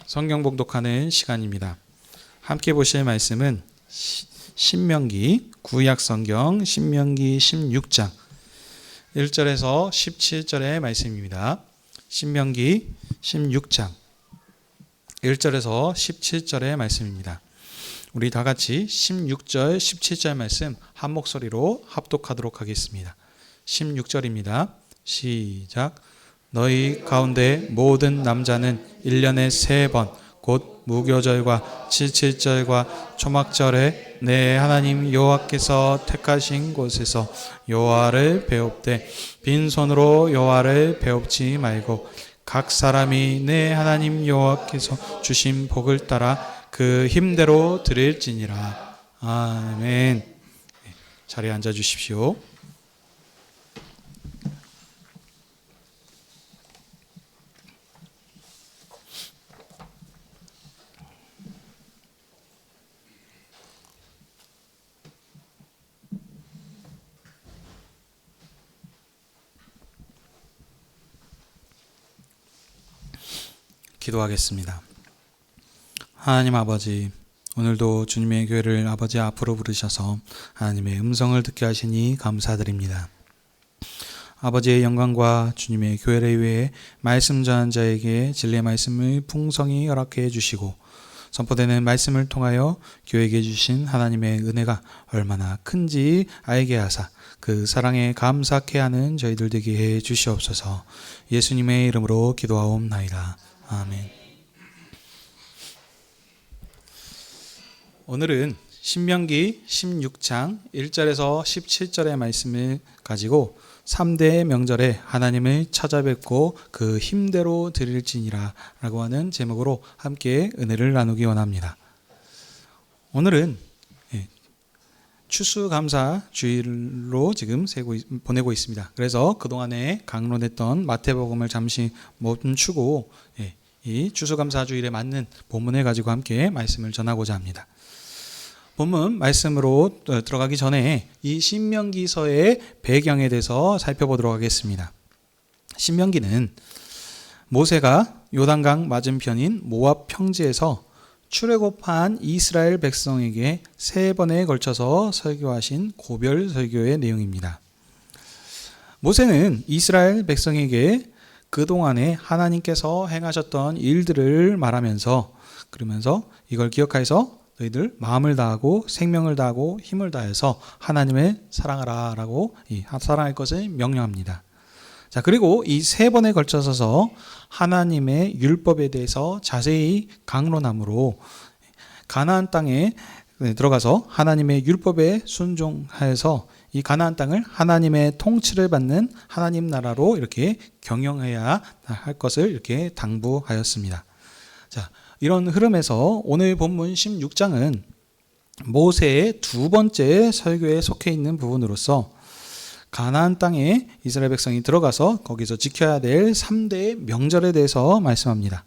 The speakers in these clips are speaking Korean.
성경 봉독하는 시간입니다. 함께 보실 말씀은 신명기, 구약 성경 신명기 16장 1절에서 17절의 말씀입니다. 신명기 16장 1절에서 17절의 말씀입니다. 우리 다 같이 16절, 17절 말씀 한 목소리로 합독하도록 하겠습니다. 16절입니다. 시작. 너희 가운데 모든 남자는 1년에 3번 곧 무교절과 칠칠절과 초막절에 내 하나님 여호와께서 택하신 곳에서 여호와를 배웁되 빈손으로 여호와를 배웁지 말고 각 사람이 내 하나님 여호와께서 주신 복을 따라 그 힘대로 드릴지니라. 아멘. 자리에 앉아 주십시오. 기도하겠습니다. 하나님 아버지, 오늘도 주님의 교회를 아버지 앞으로 부르셔서 하나님의 음성을 듣게 하시니 감사드립니다. 아버지의 영광과 주님의 교회를 위해 말씀 전한 자에게 진리의 말씀을 풍성히 허락해 주시고 선포되는 말씀을 통하여 교회에게 주신 하나님의 은혜가 얼마나 큰지 알게 하사 그 사랑에 감사케 하는 저희들 되게 해 주시옵소서. 예수님의 이름으로 기도하옵나이다. 아멘. 오늘은 신명기 16장 1절에서 17절의 말씀을 가지고 3대 명절에 하나님을 찾아뵙고 그 힘대로 드릴지니라 라고 하는 제목으로 함께 은혜를 나누기 원합니다. 오늘은 추수감사 주일로 지금 보내고 있습니다. 그래서 그동안에 강론했던 마태복음을 잠시 멈추고 이 추수감사 주일에 맞는 본문을 가지고 함께 말씀을 전하고자 합니다. 본문 말씀으로 들어가기 전에 이 신명기서의 배경에 대해서 살펴보도록 하겠습니다. 신명기는 모세가 요단강 맞은편인 모압 평지에서 출애굽한 이스라엘 백성에게 3번에 걸쳐서 설교하신 고별 설교의 내용입니다. 모세는 이스라엘 백성에게 그동안에 하나님께서 행하셨던 일들을 말하면서 그러면서 이걸 기억하여서 너희들 마음을 다하고 생명을 다하고 힘을 다해서 하나님을 사랑하라 라고 사랑할 것을 명령합니다. 자, 그리고 이 3번에 걸쳐서 하나님의 율법에 대해서 자세히 강론함으로 가나안 땅에 들어가서 하나님의 율법에 순종하여서 이 가나안 땅을 하나님의 통치를 받는 하나님 나라로 이렇게 경영해야 할 것을 이렇게 당부하였습니다. 자, 이런 흐름에서 오늘 본문 16장은 모세의 2번째 설교에 속해 있는 부분으로서 가나안 땅에 이스라엘 백성이 들어가서 거기서 지켜야 될 3대 명절에 대해서 말씀합니다.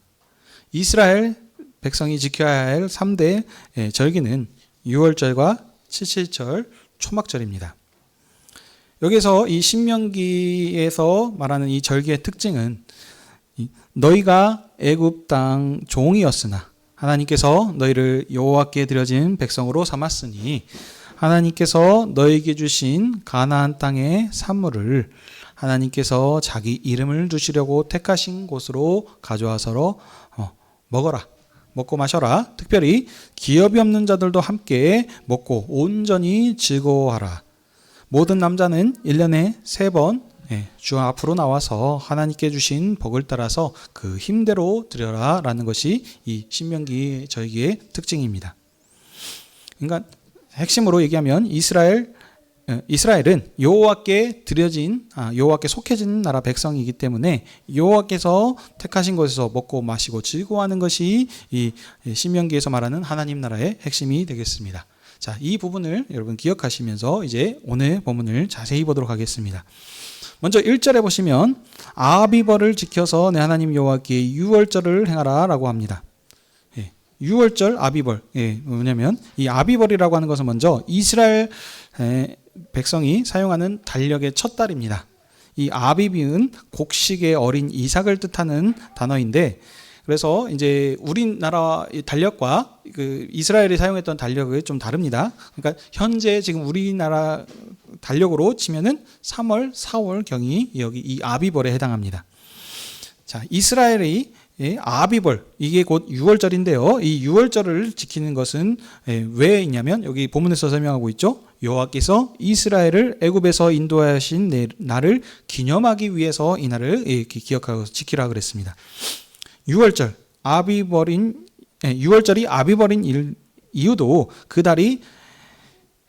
이스라엘 백성이 지켜야 할 3대 절기는 유월절과 칠칠절, 초막절입니다. 여기서 이 신명기에서 말하는 이 절기의 특징은 너희가 애굽 땅 종이었으나 하나님께서 너희를 여호와께 드려진 백성으로 삼았으니 하나님께서 너희에게 주신 가나안 땅의 산물을 하나님께서 자기 이름을 두시려고 택하신 곳으로 가져와서 먹어라. 먹고 마셔라. 특별히 기업이 없는 자들도 함께 먹고 온전히 즐거워하라. 모든 남자는 1년에 3번 주 앞으로 나와서 하나님께 주신 복을 따라서 그 힘대로 드려라 라는 것이 이 신명기 절기의 특징입니다. 그러니까 핵심으로 얘기하면 이스라엘은 여호와께 드려진 여호와께 속해진 나라 백성이기 때문에 여호와께서 택하신 곳에서 먹고 마시고 즐거워하는 것이 이 신명기에서 말하는 하나님 나라의 핵심이 되겠습니다. 자, 이 부분을 여러분 기억하시면서 이제 오늘 본문을 자세히 보도록 하겠습니다. 먼저 1절에 보시면 아비벌을 지켜서 내 하나님 여호와께 유월절을 행하라 라고 합니다. 유월절 아비벌. 뭐냐면 이 아비벌이라고 하는 것은 먼저 이스라엘 백성이 사용하는 달력의 첫 달입니다. 이 아비비는 곡식의 어린 이삭을 뜻하는 단어인데 그래서 이제 우리나라 달력과 그 이스라엘이 사용했던 달력이 좀 다릅니다. 그러니까 현재 지금 우리나라 달력으로 치면은 3월, 4월 경이 여기 이 아비벌에 해당합니다. 자, 이스라엘이 아비벌, 이게 곧 6월절인데요. 이 6월절을 지키는 것은 왜 있냐면 여기 본문에서 설명하고 있죠. 여호와께서 이스라엘을 애굽에서 인도하신 날을 기념하기 위해서 이 날을 이렇게 기억하고 지키라 그랬습니다. 6월절, 6월절이 아비벌인 이유도 그 달이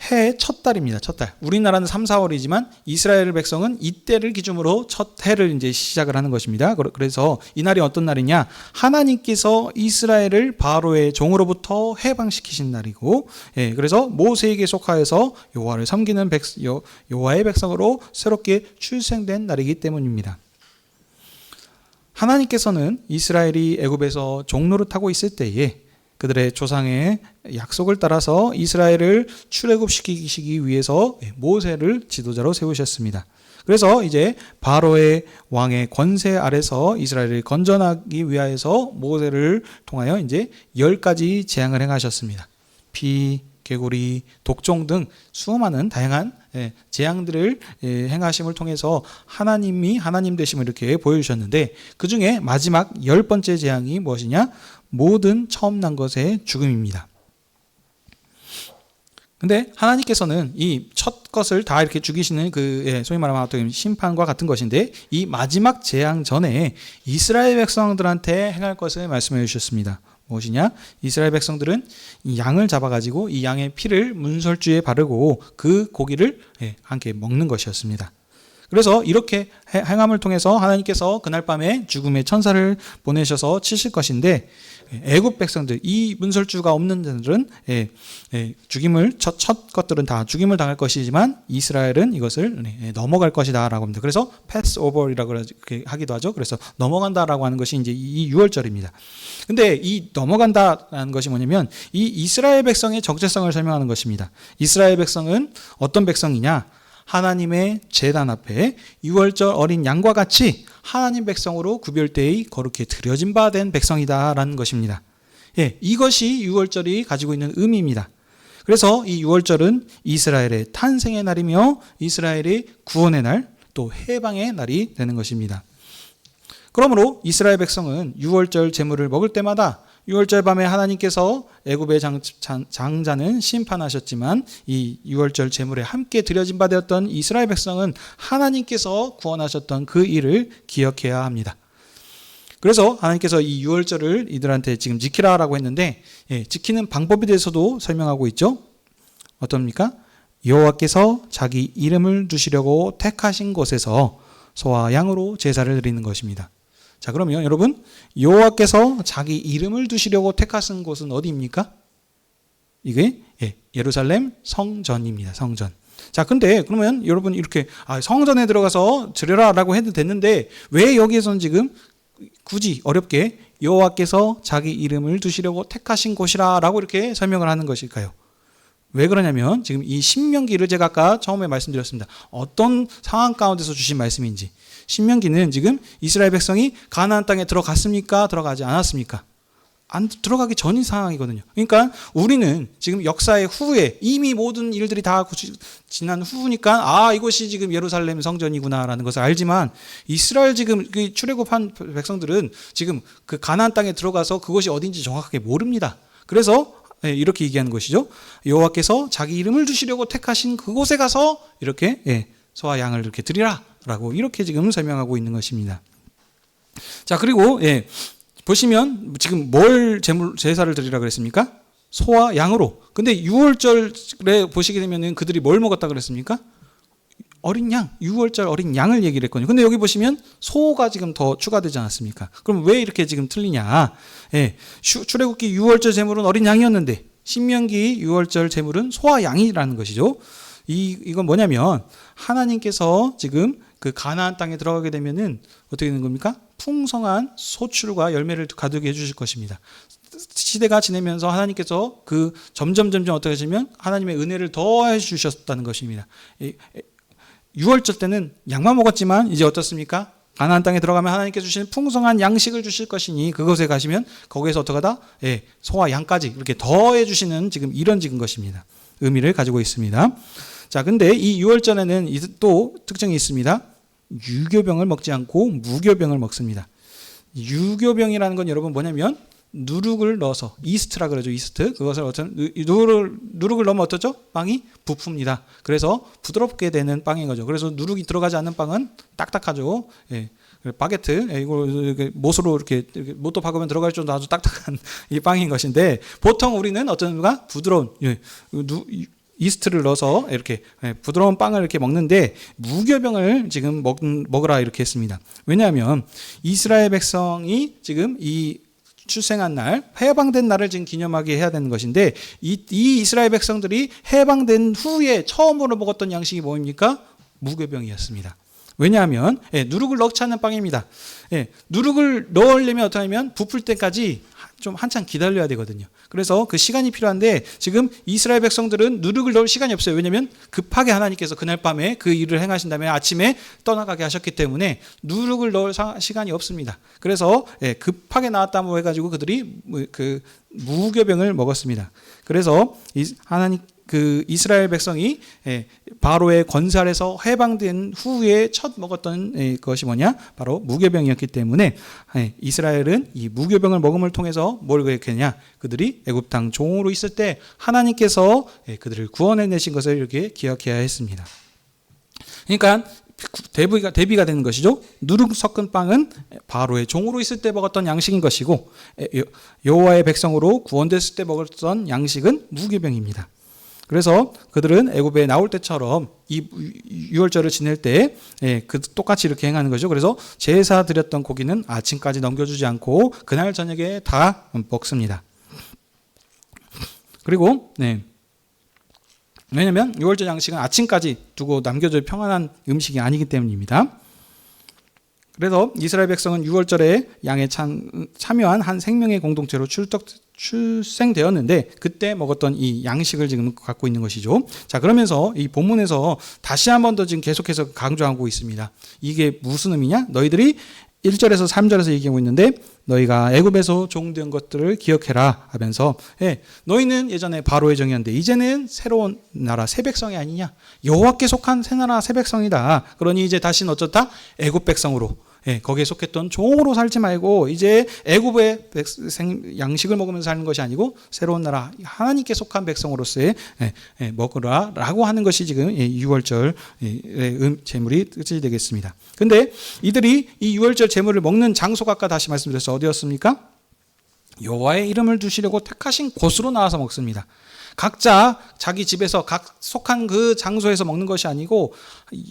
해의 첫 달입니다. 첫 달. 우리나라는 3, 4월이지만 이스라엘 백성은 이때를 기준으로 첫 해를 이제 시작을 하는 것입니다. 그래서 이 날이 어떤 날이냐? 하나님께서 이스라엘을 바로의 종으로부터 해방시키신 날이고, 그래서 모세에게 속하여서 여호와를 섬기는 여호와의 백성으로 새롭게 출생된 날이기 때문입니다. 하나님께서는 이스라엘이 애굽에서 종노릇하고 있을 때에 그들의 조상의 약속을 따라서 이스라엘을 출애굽시키기 위해서 모세를 지도자로 세우셨습니다. 그래서 이제 바로의 왕의 권세 아래서 이스라엘을 건져나기 위하여서 모세를 통하여 이제 10가지 재앙을 행하셨습니다. 비, 개구리, 독종 등 수많은 다양한 재앙들을 행하심을 통해서 하나님이 하나님 되심을 이렇게 보여주셨는데, 그 중에 마지막 10번째 재앙이 무엇이냐? 모든 처음 난 것의 죽음입니다. 근데 하나님께서는 이 첫 것을 다 이렇게 죽이시는 소위 말하면 어떻게 심판과 같은 것인데, 이 마지막 재앙 전에 이스라엘 백성들한테 행할 것을 말씀해 주셨습니다. 무엇이냐? 이스라엘 백성들은 이 양을 잡아가지고 이 양의 피를 문설주에 바르고 그 고기를 함께 먹는 것이었습니다. 그래서 이렇게 행함을 통해서 하나님께서 그날 밤에 죽음의 천사를 보내셔서 치실 것인데, 애굽 백성들, 이 문설주가 없는 자들은 죽임을 첫 것들은 다 죽임을 당할 것이지만 이스라엘은 이것을 넘어갈 것이다라고 합니다. 그래서 패스 오버라고 하기도 하죠. 그래서 넘어간다라고 하는 것이 이제 이 6월절입니다. 근데 이 넘어간다라는 것이 뭐냐면 이 이스라엘 백성의 정체성을 설명하는 것입니다. 이스라엘 백성은 어떤 백성이냐? 하나님의 제단 앞에 6월절 어린 양과 같이 하나님 백성으로 구별되이 거룩히 드려진 바 된 백성이다라는 것입니다. 이것이 6월절이 가지고 있는 의미입니다. 그래서 이 6월절은 이스라엘의 탄생의 날이며 이스라엘의 구원의 날, 또 해방의 날이 되는 것입니다. 그러므로 이스라엘 백성은 6월절 제물을 먹을 때마다 6월절 밤에 하나님께서 애굽의 장자는 심판하셨지만 이 6월절 제물에 함께 드려진 바 되었던 이스라엘 백성은 하나님께서 구원하셨던 그 일을 기억해야 합니다. 그래서 하나님께서 이 6월절을 이들한테 지금 지키라라고 했는데, 지키는 방법에 대해서도 설명하고 있죠. 어떻습니까? 여호와께서 자기 이름을 두시려고 택하신 곳에서 소와 양으로 제사를 드리는 것입니다. 자, 그러면 여러분, 여호와께서 자기 이름을 두시려고 택하신 곳은 어디입니까? 이게 예루살렘 성전입니다. 성전. 자, 근데 그러면 여러분 이렇게 성전에 들어가서 드려라라고 해도 됐는데 왜 여기에서는 지금 굳이 어렵게 여호와께서 자기 이름을 두시려고 택하신 곳이라라고 이렇게 설명을 하는 것일까요? 왜 그러냐면 지금 이 신명기를 제가 아까 처음에 말씀드렸습니다. 어떤 상황 가운데서 주신 말씀인지. 신명기는 지금 이스라엘 백성이 가나안 땅에 들어갔습니까? 들어가지 않았습니까? 안 들어가기 전인 상황이거든요. 그러니까 우리는 지금 역사의 후에 이미 모든 일들이 다 지난 후니까 이것이 지금 예루살렘 성전이구나라는 것을 알지만, 이스라엘 지금 출애굽한 백성들은 지금 그 가나안 땅에 들어가서 그것이 어딘지 정확하게 모릅니다. 그래서 이렇게 얘기하는 것이죠. 여호와께서 자기 이름을 두시려고 택하신 그곳에 가서 이렇게 소와 양을 이렇게 드리라라고 이렇게 지금 설명하고 있는 것입니다. 자, 그리고 보시면 지금 뭘 제사를 드리라 그랬습니까? 소와 양으로. 근데 6월절에 보시게 되면은 그들이 뭘 먹었다 그랬습니까? 어린 양, 6월절 어린 양을 얘기를 했거든요. 근데 여기 보시면 소가 지금 더 추가되지 않았습니까? 그럼 왜 이렇게 지금 틀리냐? 출애굽기 6월절 제물은 어린 양이었는데 신명기 6월절 제물은 소와 양이라는 것이죠. 이건 뭐냐면 하나님께서 지금 그 가나안 땅에 들어가게 되면은 어떻게 되는 겁니까? 풍성한 소출과 열매를 가득 해주실 것입니다. 시대가 지내면서 하나님께서 그 점점 어떻게 하시면 하나님의 은혜를 더해 주셨다는 것입니다. 6월절 때는 양만 먹었지만 이제 어떻습니까? 가나안 땅에 들어가면 하나님께서 주시는 풍성한 양식을 주실 것이니 그곳에 가시면 거기에서 어떡하다? 예, 소와 양까지 이렇게 더해 주시는 지금 이런 것입니다. 의미를 가지고 있습니다. 자, 근데 이 유월절에는 또 특징이 있습니다. 유교병을 먹지 않고 무교병을 먹습니다. 유교병이라는 건 여러분 뭐냐면 누룩을 넣어서 이스트라 그러죠. 이스트. 그것을 누룩을 넣으면 어떻죠? 빵이 부풉니다. 그래서 부드럽게 되는 빵인 거죠. 그래서 누룩이 들어가지 않는 빵은 딱딱하죠. 예. 바게트, 이걸 못으로 이렇게 못도 박으면 들어갈 정도 아주 딱딱한 이 빵인 것인데 보통 우리는 어떤 누가 부드러운 이스트를 넣어서 이렇게 부드러운 빵을 이렇게 먹는데 무교병을 지금 먹으라 이렇게 했습니다. 왜냐하면 이스라엘 백성이 지금 이 출생한 날, 해방된 날을 지금 기념하게 해야 되는 것인데 이 이스라엘 백성들이 해방된 후에 처음으로 먹었던 양식이 뭡니까? 무교병이었습니다. 왜냐하면 누룩을 넣지 않는 빵입니다. 누룩을 넣으려면 어떻게 하면 부풀 때까지 좀 한참 기다려야 되거든요. 그래서 그 시간이 필요한데 지금 이스라엘 백성들은 누룩을 넣을 시간이 없어요. 왜냐하면 급하게 하나님께서 그날 밤에 그 일을 행하신 다음에 아침에 떠나가게 하셨기 때문에 누룩을 넣을 시간이 없습니다. 그래서 급하게 나왔다고 해가지고 그들이 그 무교병을 먹었습니다. 그래서 하나님 그 이스라엘 백성이 바로의 권세 아래서 해방된 후에 첫 먹었던 것이 뭐냐? 바로 무교병이었기 때문에 이스라엘은 이 무교병을 먹음을 통해서 뭘 계획했냐? 그들이 애굽 땅 종으로 있을 때 하나님께서 그들을 구원해내신 것을 이렇게 기억해야 했습니다. 그러니까 대비가 되는 것이죠. 누룩 섞은 빵은 바로의 종으로 있을 때 먹었던 양식인 것이고 여호와의 백성으로 구원됐을 때 먹었던 양식은 무교병입니다. 그래서 그들은 애굽에 나올 때처럼 이 유월절을 지낼 때 똑같이 이렇게 행하는 거죠. 그래서 제사 드렸던 고기는 아침까지 넘겨주지 않고 그날 저녁에 다 먹습니다. 그리고 왜냐하면 유월절 양식은 아침까지 두고 남겨줄 평안한 음식이 아니기 때문입니다. 그래서 이스라엘 백성은 유월절에 양에 참여한 한 생명의 공동체로 출생되었는데 그때 먹었던 이 양식을 지금 갖고 있는 것이죠. 자, 그러면서 이 본문에서 다시 한 번 더 지금 계속해서 강조하고 있습니다. 이게 무슨 의미냐? 너희들이 1절에서 3절에서 얘기하고 있는데 너희가 애굽에서 종된 것들을 기억해라 하면서 너희는 예전에 바로의 정이었는데 이제는 새로운 나라 새 백성이 아니냐? 여호와께 속한 새 나라 새 백성이다. 그러니 이제 다시는 어쩌다? 애굽 백성으로 거기에 속했던 종으로 살지 말고 이제 애굽의 양식을 먹으면서 사는 것이 아니고 새로운 나라 하나님께 속한 백성으로서의 먹으라라고 하는 것이 지금 유월절의 제물이 뜻이 되겠습니다. 근데 이들이 이 유월절 제물을 먹는 장소가 아까 다시 말씀드렸어 어디였습니까? 여호와의 이름을 두시려고 택하신 곳으로 나와서 먹습니다. 각자 자기 집에서 각 속한 그 장소에서 먹는 것이 아니고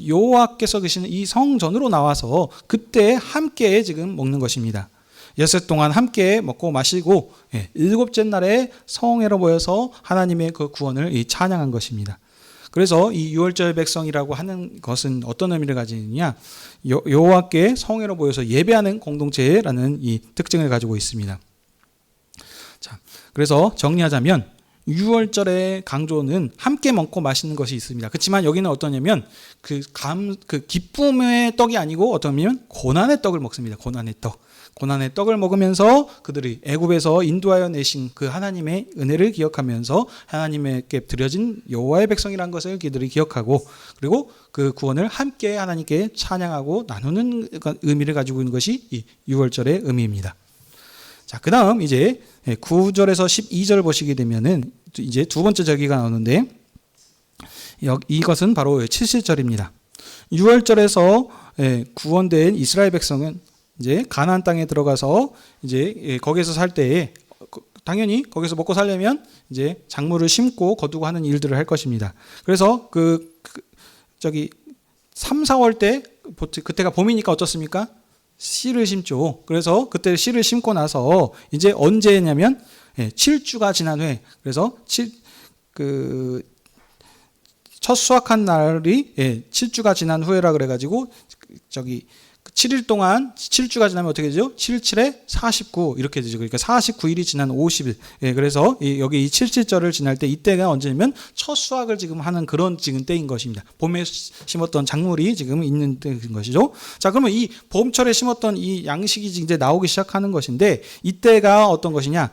여호와께서 계시는 이 성전으로 나와서 그때 함께 지금 먹는 것입니다. 엿새 동안 함께 먹고 마시고 일곱째 날에 성회로 모여서 하나님의 그 구원을 찬양한 것입니다. 그래서 이 유월절 백성이라고 하는 것은 어떤 의미를 가지느냐? 여호와께 성회로 모여서 예배하는 공동체라는 이 특징을 가지고 있습니다. 자, 그래서 정리하자면 유월절의 강조는 함께 먹고 마시는 것이 있습니다. 그렇지만 여기는 어떠냐면 그 기쁨의 떡이 아니고 어떠면 고난의 떡을 먹습니다. 고난의 떡을 먹으면서 그들이 애굽에서 인도하여 내신 그 하나님의 은혜를 기억하면서 하나님께 드려진 여호와의 백성이라는 것을 그들이 기억하고 그리고 그 구원을 함께 하나님께 찬양하고 나누는 의미를 가지고 있는 것이 이 유월절의 의미입니다. 자, 그 다음 이제 9절에서 12절 보시게 되면은 이제 두 번째 절기가 나오는데 이것은 바로 70절입니다. 6월절에서 구원된 이스라엘 백성은 이제 가나안 땅에 들어가서 이제 거기서 살 때에 당연히 거기서 먹고 살려면 이제 작물을 심고 거두고 하는 일들을 할 것입니다. 그래서 3, 4월 때 그때가 봄이니까 어떻습니까? 씨를 심죠. 그래서 그때 씨를 심고 나서 이제 언제냐면 7주가 지난 후에 그래서 첫 수확한 날이 7주가 지난 후에라 그래가지고 7일 동안 7주가 지나면 어떻게 되죠? 7, 7에 49 이렇게 되죠. 그러니까 49일이 지난 50일. 예, 그래서 여기 이 77절을 지날 때 이때가 언제냐면 첫 수확을 지금 하는 그런 지금 때인 것입니다. 봄에 심었던 작물이 지금 있는 때인 것이죠. 자, 그러면 이 봄철에 심었던 이 양식이 이제 나오기 시작하는 것인데 이때가 어떤 것이냐?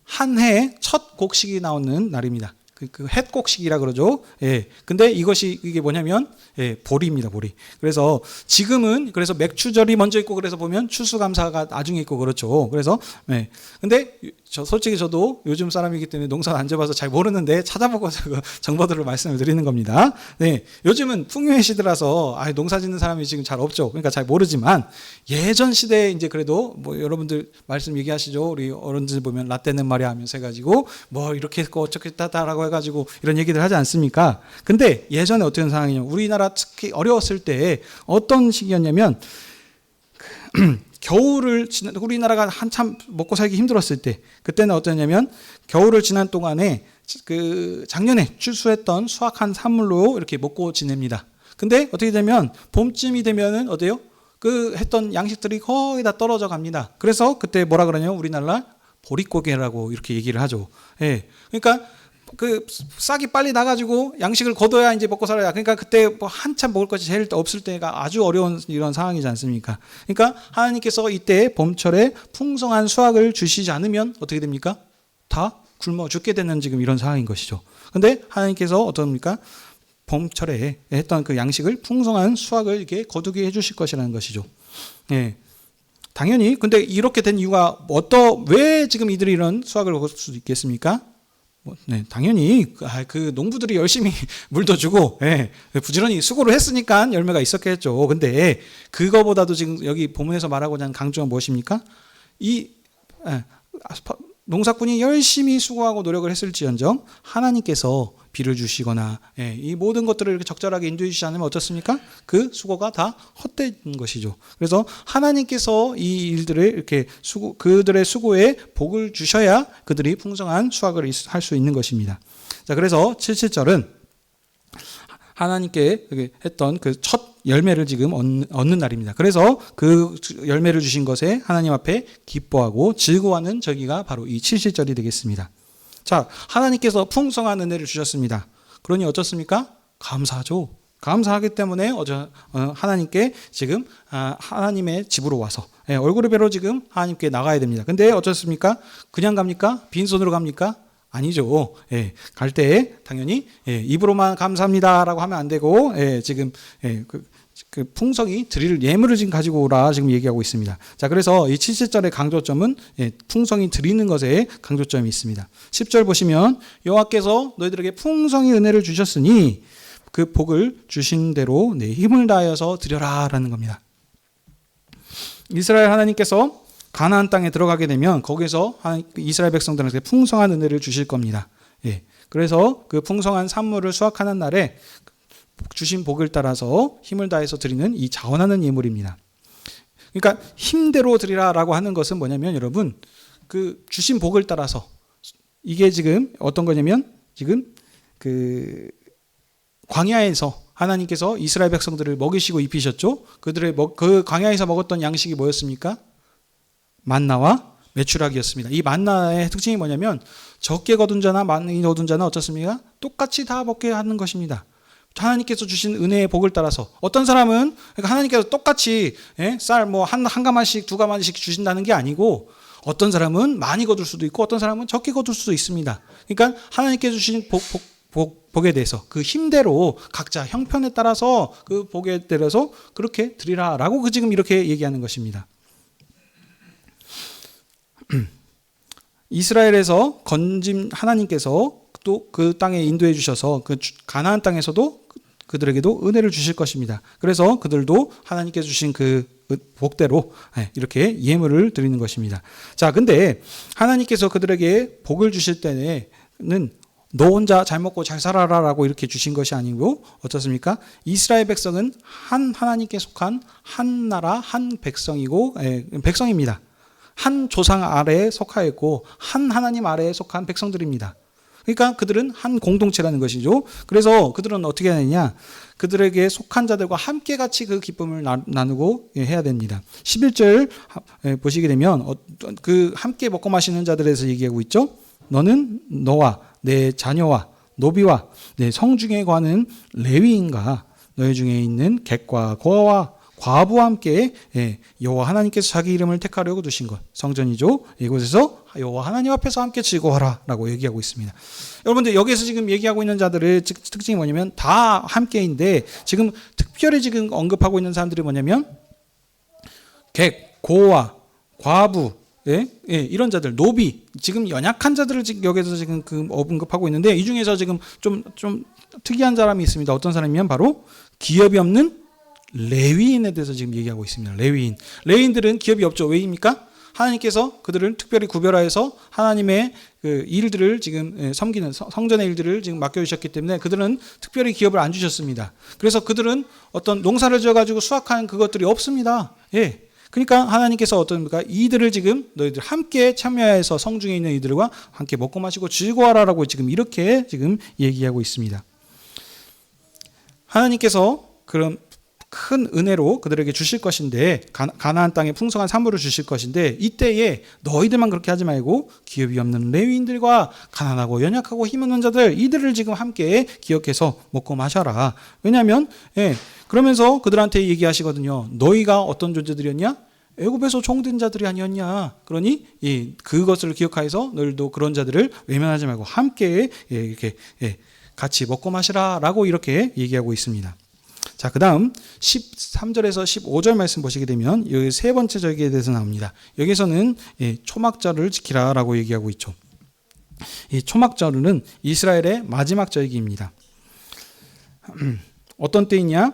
한 해에 첫 곡식이 나오는 날입니다. 그 햇곡식이라 그러죠. 예. 근데 이게 뭐냐면, 예, 보리입니다, 보리. 그래서 지금은, 그래서 맥추절이 먼저 있고, 그래서 보면 추수감사가 나중에 있고, 그렇죠. 그래서, 예. 근데, 솔직히 저도 요즘 사람이기 때문에 농사를 안 져봐서 잘 모르는데 찾아보고 정보들을 말씀을 드리는 겁니다. 네. 요즘은 풍요의 시대라서, 농사 짓는 사람이 지금 잘 없죠. 그러니까 잘 모르지만, 예전 시대에 이제 그래도, 뭐, 여러분들 말씀 얘기하시죠. 우리 어른들 보면, 라떼는 말이야 하면서 해가지고, 뭐, 이렇게 했고, 어떻게 했다라고 해가지고, 이런 얘기들 하지 않습니까? 근데 예전에 어떤 상황이냐면, 우리나라 특히 어려웠을 때 어떤 시기였냐면, 겨울을 지난 우리나라가 한참 먹고 살기 힘들었을 때 그때는 어떠냐면 겨울을 지난 동안에 그 작년에 추수했던 수확한 산물로 이렇게 먹고 지냅니다. 근데 어떻게 되면 봄쯤이 되면은 어때요? 그 했던 양식들이 거의 다 떨어져 갑니다. 그래서 그때 뭐라 그러냐면 우리나라 보릿고개라고 이렇게 얘기를 하죠. 예. 그러니까 그 싹이 빨리 나가지고 양식을 거둬야 이제 먹고 살아야. 그러니까 그때 뭐 한참 먹을 것이 제일 없을 때가 아주 어려운 이런 상황이지 않습니까? 그러니까 하나님께서 이때 봄철에 풍성한 수확을 주시지 않으면 어떻게 됩니까? 다 굶어 죽게 되는 지금 이런 상황인 것이죠. 근데 하나님께서 어떻습니까? 봄철에 했던 그 양식을 풍성한 수확을 이렇게 거두게 해주실 것이라는 것이죠. 예. 당연히 근데 이렇게 된 이유가 왜 지금 이들이 이런 수확을 거둘 수 있겠습니까? 네, 당연히 그 농부들이 열심히 물도 주고, 예, 부지런히 수고를 했으니까 열매가 있었겠죠. 근데 그거보다도 지금 여기 본문에서 말하고자 하는 강조가 무엇입니까? 농사꾼이 열심히 수고하고 노력을 했을지언정 하나님께서 비를 주시거나, 예, 이 모든 것들을 이렇게 적절하게 인도해 주시지 않으면 어떻습니까? 그 수고가 다 헛된 것이죠. 그래서 하나님께서 이 일들을 이렇게 그들의 수고에 복을 주셔야 그들이 풍성한 수확을 할 수 있는 것입니다. 자, 그래서 77절은 하나님께 했던 그 첫 열매를 지금 얻는 날입니다. 그래서 그 열매를 주신 것에 하나님 앞에 기뻐하고 즐거워하는 절기가 바로 이 77절이 되겠습니다. 자, 하나님께서 풍성한 은혜를 주셨습니다. 그러니 어떻습니까? 감사하죠. 감사하기 때문에 하나님께 지금 하나님의 집으로 와서 얼굴을 뵈러 지금 하나님께 나가야 됩니다. 근데 어떻습니까? 그냥 갑니까? 빈손으로 갑니까? 아니죠. 예, 갈 때 당연히 입으로만 감사합니다라고 하면 안 되고 지금 그 풍성히 드릴 예물을 지금 가지고 오라 지금 얘기하고 있습니다. 자, 그래서 이 70절의 강조점은 풍성히 드리는 것에 강조점이 있습니다. 10절 보시면 여호와께서 너희들에게 풍성히 은혜를 주셨으니 그 복을 주신 대로 내 힘을 다하여서 드려라라는 겁니다. 이스라엘 하나님께서 가나안 땅에 들어가게 되면 거기서 이스라엘 백성들한테 풍성한 은혜를 주실 겁니다. 예. 그래서 그 풍성한 산물을 수확하는 날에 주신 복을 따라서 힘을 다해서 드리는 이 자원하는 예물입니다. 그러니까 힘대로 드리라라고 하는 것은 뭐냐면 여러분 그 주신 복을 따라서 이게 지금 어떤 거냐면 지금 그 광야에서 하나님께서 이스라엘 백성들을 먹이시고 입히셨죠. 그 광야에서 먹었던 양식이 뭐였습니까? 만나와 메추라기였습니다. 이 만나의 특징이 뭐냐면 적게 거둔 자나 많이 거둔 자나 어떻습니까? 똑같이 다 먹게 하는 것입니다. 하나님께서 주신 은혜의 복을 따라서 어떤 사람은 그러니까 하나님께서 똑같이 쌀 뭐 한 가마씩 두 가마씩 주신다는 게 아니고 어떤 사람은 많이 거둘 수도 있고 어떤 사람은 적게 거둘 수도 있습니다. 그러니까 하나님께서 주신 복에 대해서 그 힘대로 각자 형편에 따라서 그 복에 따라서 그렇게 드리라라고 지금 이렇게 얘기하는 것입니다. 이스라엘에서 건짐 하나님께서 또 그 땅에 인도해 주셔서 그 가나안 땅에서도 그들에게도 은혜를 주실 것입니다. 그래서 그들도 하나님께서 주신 그 복대로 이렇게 예물을 드리는 것입니다. 자, 근데 하나님께서 그들에게 복을 주실 때는 너 혼자 잘 먹고 잘 살아라라고 이렇게 주신 것이 아니고 어떻습니까? 이스라엘 백성은 한 하나님께 속한 한 나라 한 백성이고 백성입니다. 한 조상 아래에 속하였고 한 하나님 아래에 속한 백성들입니다. 그러니까 그들은 한 공동체라는 것이죠. 그래서 그들은 어떻게 하느냐? 그들에게 속한 자들과 함께 같이 그 기쁨을 나누고 해야 됩니다. 11절 보시게 되면 그 함께 먹고 마시는 자들에 대해서 얘기하고 있죠. 너는 너와 내 자녀와 노비와 내 성중에 거하는 레위인과 너희 중에 있는 객과 고아와 과부와 함께 여호와 하나님께서 자기 이름을 택하려고 두신 것 성전이죠. 이곳에서 여호와 하나님 앞에서 함께 즐거워하라 라고 얘기하고 있습니다. 여러분들 여기서 지금 얘기하고 있는 자들의 특징이 뭐냐면 다 함께인데 지금 특별히 지금 언급하고 있는 사람들이 뭐냐면 객, 고아, 과부 이런 자들, 노비, 지금 연약한 자들을 지금 여기서 지금 언급하고 있는데 이 중에서 지금 좀 특이한 사람이 있습니다. 어떤 사람이면 바로 기업이 없는 레위인에 대해서 지금 얘기하고 있습니다. 레위인들은 기업이 없죠. 왜입니까? 하나님께서 그들을 특별히 구별하여서 하나님의 그 일들을 지금 섬기는 성전의 일들을 지금 맡겨주셨기 때문에 그들은 특별히 기업을 안 주셨습니다. 그래서 그들은 어떤 농사를 지어가지고 수확한 그것들이 없습니다. 그러니까 하나님께서 어떻습니까? 이들을 지금 너희들 함께 참여해서 성중에 있는 이들과 함께 먹고 마시고 즐거워하라라고 지금 이렇게 지금 얘기하고 있습니다. 하나님께서 그런 큰 은혜로 그들에게 주실 것인데 가나안 땅에 풍성한 산물을 주실 것인데 이때에 너희들만 그렇게 하지 말고 기업이 없는 레위인들과 가난하고 연약하고 힘없는 자들 이들을 지금 함께 기억해서 먹고 마셔라. 왜냐하면 그러면서 그들한테 얘기하시거든요. 너희가 어떤 존재들이었냐? 애굽에서 종된 자들이 아니었냐? 그러니 그것을 기억하여서 너희도 그런 자들을 외면하지 말고 함께 이렇게 같이 먹고 마시라라고 이렇게 얘기하고 있습니다. 자, 그 다음 13절에서 15절 말씀 보시게 되면 여기 세 번째 절기에 대해서 나옵니다. 여기서는 초막절을 지키라라고 얘기하고 있죠. 이 초막절은 이스라엘의 마지막 절기입니다. 어떤 때이냐?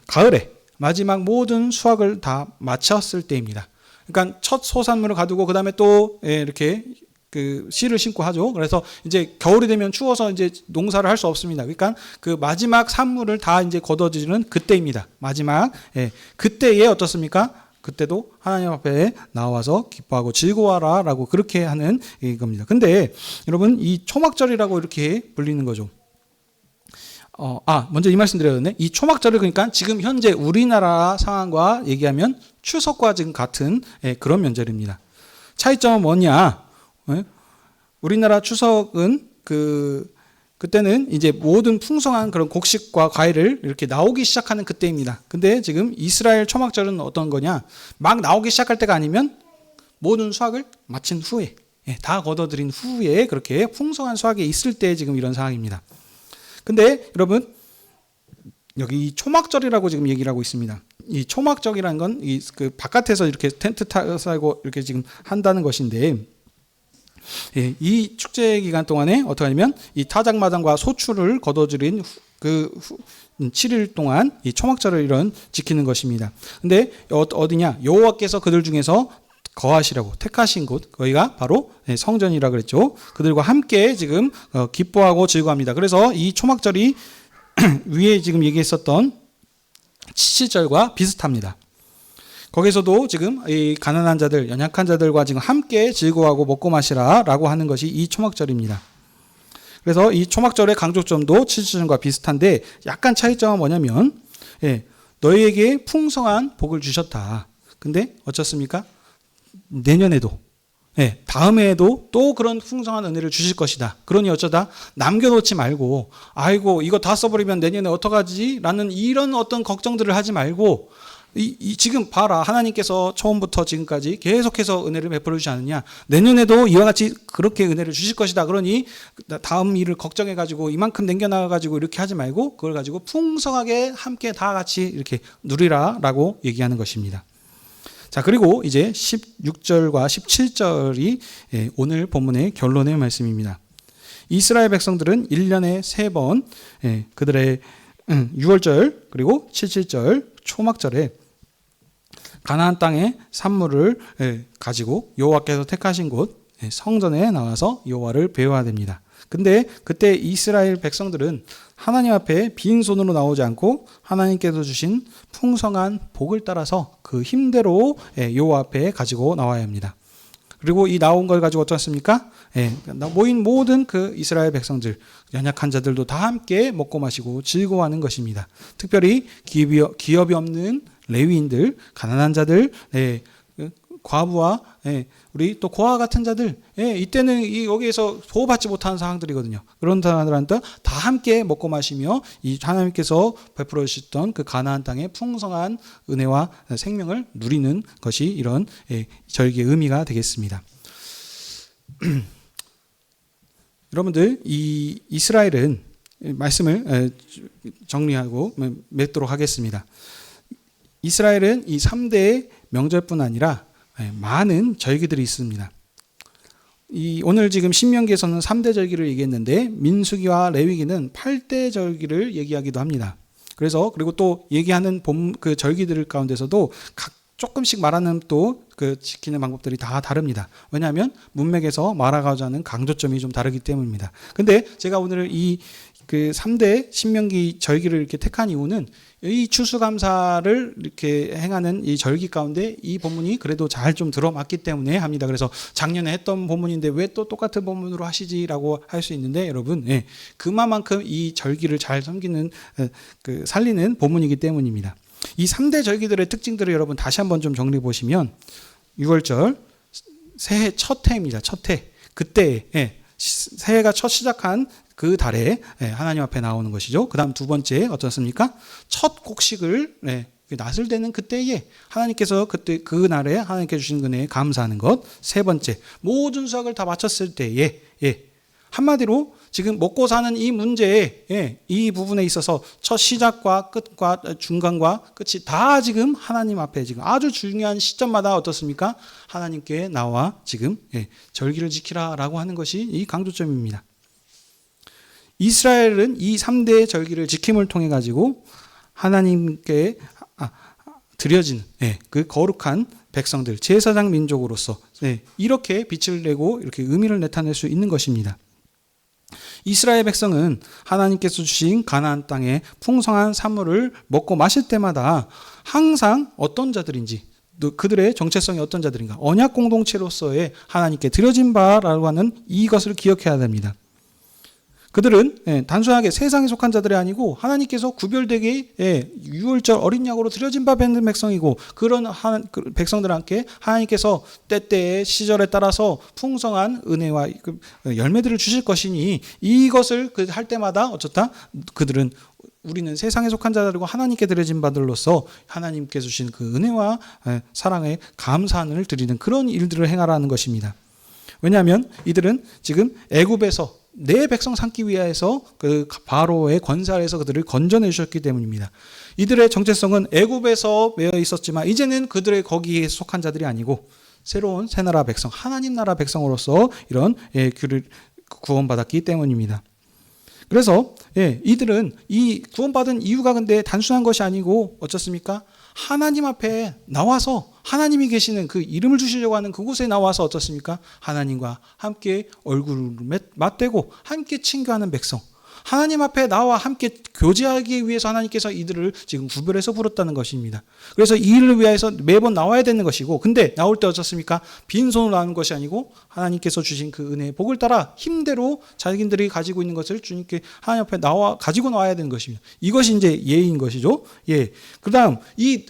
가을에 마지막 모든 수확을 다 마쳤을 때입니다. 그러니까 첫 소산물을 가두고 그 다음에 또 이렇게 그 씨를 심고 하죠. 그래서 이제 겨울이 되면 추워서 이제 농사를 할 수 없습니다. 그러니까 그 마지막 산물을 다 이제 거둬지는 그때입니다. 마지막 그때에 어떻습니까? 그때도 하나님 앞에 나와서 기뻐하고 즐거워하라라고 그렇게 하는 겁니다. 근데 여러분 이 초막절이라고 이렇게 불리는 거죠. 먼저 이 말씀 드려야겠네. 이 초막절을 그러니까 지금 현재 우리나라 상황과 얘기하면 추석과 지금 같은 그런 명절입니다. 차이점은 뭐냐? 우리나라 추석은 그때는 이제 모든 풍성한 그런 곡식과 과일을 이렇게 나오기 시작하는 그때입니다. 근데 지금 이스라엘 초막절은 어떤 거냐? 막 나오기 시작할 때가 아니면 모든 수확을 마친 후에 다 거둬들인 후에 그렇게 풍성한 수확이 있을 때 지금 이런 상황입니다. 근데 여러분 여기 초막절이라고 지금 얘기를 하고 있습니다. 이 초막절이라는 건 그 바깥에서 이렇게 텐트 타고 이렇게 지금 한다는 것인데 이 축제 기간 동안에 어떻게 하냐면 이 타작마당과 소출을 거둬들인 그 7일 동안 이 초막절을 이런 지키는 것입니다. 근데 어디냐? 여호와께서 그들 중에서 거하시라고 택하신 곳 거기가 바로 성전이라 그랬죠. 그들과 함께 지금 기뻐하고 즐거워합니다. 그래서 이 초막절이 위에 지금 얘기했었던 칠칠절과 비슷합니다. 거기서도 지금 이 가난한 자들, 연약한 자들과 지금 함께 즐거워하고 먹고 마시라라고 하는 것이 이 초막절입니다. 그래서 이 초막절의 강조점도 칠칠절과 비슷한데 약간 차이점은 뭐냐면 너희에게 풍성한 복을 주셨다. 근데 어쩌습니까? 내년에도 다음해에도 또 그런 풍성한 은혜를 주실 것이다. 그러니 어쩌다 남겨놓지 말고 아이고 이거 다 써버리면 내년에 어떡하지? 라는 이런 어떤 걱정들을 하지 말고 지금 봐라. 하나님께서 처음부터 지금까지 계속해서 은혜를 베풀어 주지 않느냐. 내년에도 이와 같이 그렇게 은혜를 주실 것이다. 그러니 다음 일을 걱정해가지고 이만큼 남겨나가가지고 이렇게 하지 말고 그걸 가지고 풍성하게 함께 다 같이 이렇게 누리라라고 얘기하는 것입니다. 자, 그리고 이제 16절과 17절이 오늘 본문의 결론의 말씀입니다. 이스라엘 백성들은 1년에 3번 그들의 6월절 그리고 77절 초막절에 가나안 땅의 산물을 가지고 여호와께서 택하신 곳 성전에 나와서 여호와를 배워야 됩니다. 근데 그때 이스라엘 백성들은 하나님 앞에 빈손으로 나오지 않고 하나님께서 주신 풍성한 복을 따라서 그 힘대로 여호와 앞에 가지고 나와야 합니다. 그리고 이 나온 걸 가지고 어떻습니까? 예, 모인 모든 그 이스라엘 백성들, 연약한 자들도 다 함께 먹고 마시고 즐거워하는 것입니다. 특별히 기업이 없는 레위인들, 가난한 자들, 예, 과부와 예, 우리 또 고아 같은 자들, 예, 이때는 여기에서 보호받지 못하는 상황들이거든요. 그런 사람들한테 다 함께 먹고 마시며 이 하나님께서 베풀어 주셨던 그 가나안 땅의 풍성한 은혜와 생명을 누리는 것이 이런 예, 절기의 의미가 되겠습니다. 여러분들, 이 이스라엘은 말씀을 정리하고 맺도록 하겠습니다. 이스라엘은 이 3대의 명절뿐 아니라 많은 절기들이 있습니다. 오늘 지금 신명기에서는 3대 절기를 얘기했는데 민수기와 레위기는 8대 절기를 얘기하기도 합니다. 그리고 또 얘기하는 그 절기들 가운데서도 각 조금씩 말하는 또 그 지키는 방법들이 다 다릅니다. 왜냐하면 문맥에서 말하고자 하는 강조점이 좀 다르기 때문입니다. 근데 제가 오늘 그 3대 신명기 절기를 이렇게 택한 이유는 이 추수감사를 이렇게 행하는 이 절기 가운데 이 본문이 그래도 잘 좀 들어맞기 때문에 합니다. 그래서 작년에 했던 본문인데 왜 또 똑같은 본문으로 하시지라고 할 수 있는데 여러분, 예, 그만큼 이 절기를 잘 섬기는 살리는 본문이기 때문입니다. 이 3대 절기들의 특징들을 여러분 다시 한번 좀 정리해 보시면 6월절 새해 첫 해입니다. 첫 해. 그때 예, 새해가 첫 시작한 그 달에 하나님 앞에 나오는 것이죠. 그 다음 두 번째 어떻습니까? 첫 곡식을 낫을 대는 그때에 하나님께서 그 날에 하나님께 주신 은혜에 감사하는 것. 세 번째, 모든 수확을 다 마쳤을 때에 한마디로 지금 먹고 사는 이 문제에 이 부분에 있어서 첫 시작과 끝과 중간과 끝이 다 지금 하나님 앞에 지금 아주 중요한 시점마다 어떻습니까? 하나님께 나와 지금 절기를 지키라라고 하는 것이 이 강조점입니다. 이스라엘은 이 3대 절기를 지킴을 통해 가지고 하나님께 드려진 그 거룩한 백성들, 제사장 민족으로서 이렇게 빛을 내고 이렇게 의미를 나타낼 수 있는 것입니다. 이스라엘 백성은 하나님께서 주신 가나안 땅의 풍성한 산물을 먹고 마실 때마다 항상 어떤 자들인지, 그들의 정체성이 어떤 자들인가, 언약 공동체로서의 하나님께 드려진 바라고 하는 이것을 기억해야 됩니다. 그들은 단순하게 세상에 속한 자들이 아니고 하나님께서 구별되게 유월절 어린 양으로 드려진 바 된 백성이고, 그런 백성들과 함께 하나님께서 때때의 시절에 따라서 풍성한 은혜와 열매들을 주실 것이니 이것을 할 때마다 어쩌다 그들은 우리는 세상에 속한 자들이고 하나님께 드려진 바들로서 하나님께서 주신 그 은혜와 사랑에 감사를 드리는 그런 일들을 행하라는 것입니다. 왜냐하면 이들은 지금 애굽에서 내 백성 삼기 위하여서 그 바로의 권세 아래에서 그들을 건져내 주셨기 때문입니다. 이들의 정체성은 애굽에서 매여 있었지만 이제는 그들의 거기에 속한 자들이 아니고 새로운 새 나라 백성, 하나님 나라 백성으로서 이런 귀를 구원받았기 때문입니다. 그래서 이들은 이 구원받은 이유가 근데 단순한 것이 아니고 어떻습니까? 하나님 앞에 나와서 하나님이 계시는 그 이름을 주시려고 하는 그곳에 나와서 어떻습니까? 하나님과 함께 얼굴을 맞대고 함께 친교하는 백성, 하나님 앞에 나와 함께 교제하기 위해서 하나님께서 이들을 지금 구별해서 부르셨다는 것입니다. 그래서 이 일을 위해서 매번 나와야 되는 것이고, 근데 나올 때 어떻습니까? 빈손으로 나오는 것이 아니고 하나님께서 주신 그 은혜의 복을 따라 힘대로 자기들이 가지고 있는 것을 주님께 하나님 앞에 가지고 나와야 되는 것입니다. 이것이 이제 예의인 것이죠. 그다음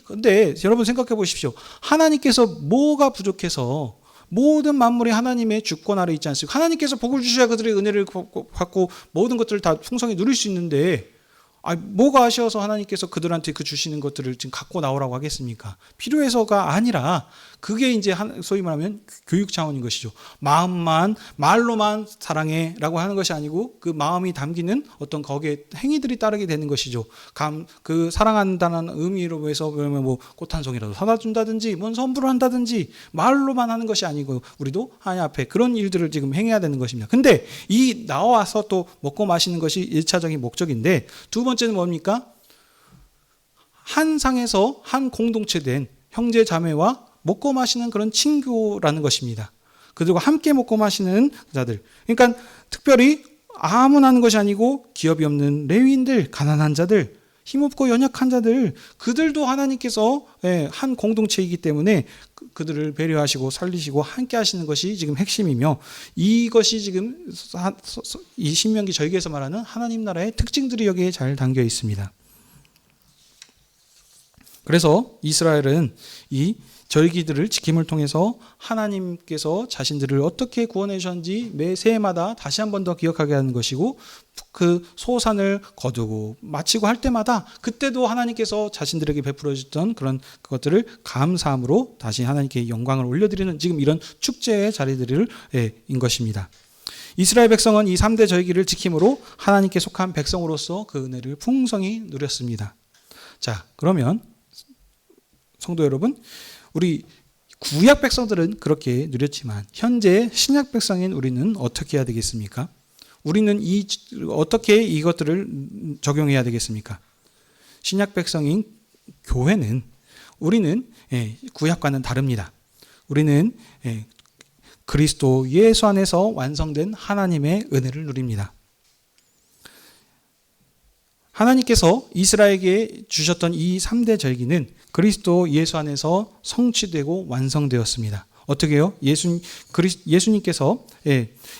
근데 여러분 생각해 보십시오. 하나님께서 뭐가 부족해서 모든 만물이 하나님의 주권 아래 있지 않습니까? 하나님께서 복을 주셔야 그들의 은혜를 받고 모든 것들을 다 풍성히 누릴 수 있는데, 뭐가 아쉬워서 하나님께서 그들한테 그 주시는 것들을 지금 갖고 나오라고 하겠습니까? 필요해서가 아니라 그게 이제 소위 말하면 교육 차원인 것이죠. 말로만 사랑해라고 하는 것이 아니고 그 마음이 담기는 어떤 거기에 행위들이 따르게 되는 것이죠. 그 사랑한다는 의미로 해서 뭐 꽃 한 송이라도 사다 준다든지 뭔 선물을 한다든지 말로만 하는 것이 아니고 우리도 하나님 앞에 그런 일들을 지금 행해야 되는 것입니다. 근데 이 나와서 또 먹고 마시는 것이 1차적인 목적인데, 두 번째는 뭡니까? 한 상에서 한 공동체 된 형제 자매와 먹고 마시는 그런 친교라는 것입니다. 그들과 함께 먹고 마시는 자들. 그러니까 특별히 아무나 하는 것이 아니고 기업이 없는 레위인들, 가난한 자들, 힘없고 연약한 자들, 그들도 하나님께서 한 공동체이기 때문에 그들을 배려하시고 살리시고 함께 하시는 것이 지금 핵심이며, 이것이 지금 이 신명기 절기에서 말하는 하나님 나라의 특징들이 여기에 잘 담겨 있습니다. 그래서 이스라엘은 이 절기들을 지킴을 통해서 하나님께서 자신들을 어떻게 구원해 주셨는지 매 새해마다 다시 한 번 더 기억하게 하는 것이고, 그 소산을 거두고 마치고 할 때마다 그때도 하나님께서 자신들에게 베풀어 주셨던 그런 것들을 감사함으로 다시 하나님께 영광을 올려드리는 지금 이런 축제의 자리들인 것입니다. 이스라엘 백성은 이 3대 절기를 지킴으로 하나님께 속한 백성으로서 그 은혜를 풍성히 누렸습니다. 자, 그러면 성도 여러분, 우리 구약 백성들은 그렇게 누렸지만 현재 신약 백성인 우리는 어떻게 해야 되겠습니까? 우리는 어떻게 이것들을 적용해야 되겠습니까? 신약 백성인 교회는, 우리는 구약과는 다릅니다. 우리는 그리스도 예수 안에서 완성된 하나님의 은혜를 누립니다. 하나님께서 이스라엘에게 주셨던 이 3대 절기는 그리스도 예수 안에서 성취되고 완성되었습니다. 어떻게 해요? 예수님께서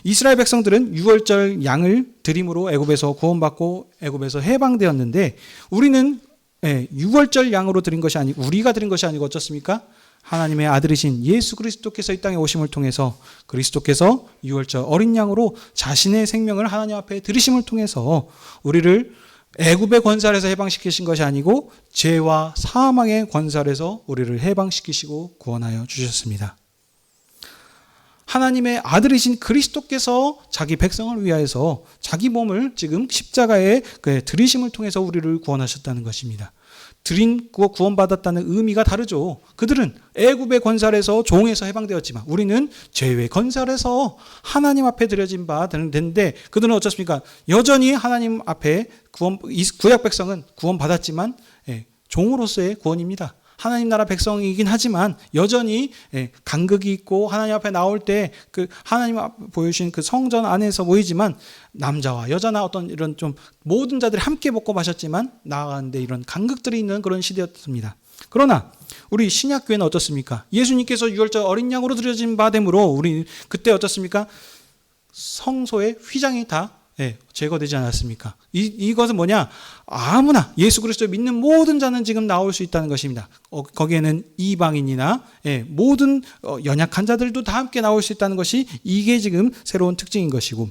이스라엘 백성들은 유월절 양을 드림으로 애굽에서 구원받고 애굽에서 해방되었는데, 우리는 유월절 양으로 드린 것이 아니고, 우리가 드린 것이 아니고 어떻습니까? 하나님의 아들이신 예수 그리스도께서 이 땅에 오심을 통해서 그리스도께서 유월절 어린 양으로 자신의 생명을 하나님 앞에 드리심을 통해서 우리를 애굽의 권세 아래서 해방시키신 것이 아니고 죄와 사망의 권세 아래서 우리를 해방시키시고 구원하여 주셨습니다. 하나님의 아들이신 그리스도께서 자기 백성을 위하여서 자기 몸을 지금 십자가에 들이심을 통해서 우리를 구원하셨다는 것입니다. 드린 구원받았다는 의미가 다르죠. 그들은 애굽의 권세 아래서 종에서 해방되었지만 우리는 죄의 권세 아래서 하나님 앞에 드려진 바 되는데, 그들은 어떻습니까? 여전히 하나님 앞에 구약 백성은 구원받았지만 종으로서의 구원입니다. 하나님 나라 백성이긴 하지만 여전히 간극이 있고, 하나님 앞에 나올 때 그 하나님 앞에 보여주신 그 성전 안에서 모이지만 남자와 여자나 어떤 이런 좀 모든 자들이 함께 먹고 마셨지만 나아가는데 이런 간극들이 있는 그런 시대였습니다. 그러나 우리 신약교회는 어떻습니까? 예수님께서 유월절 어린 양으로 드려진 바 되므로 우리 그때 어떻습니까? 성소의 휘장이 다 제거되지 않았습니까? 이것은 뭐냐? 아무나 예수 그리스도를 믿는 모든 자는 지금 나올 수 있다는 것입니다. 거기에는 이방인이나 모든 연약한 자들도 다 함께 나올 수 있다는 것이, 이게 지금 새로운 특징인 것이고,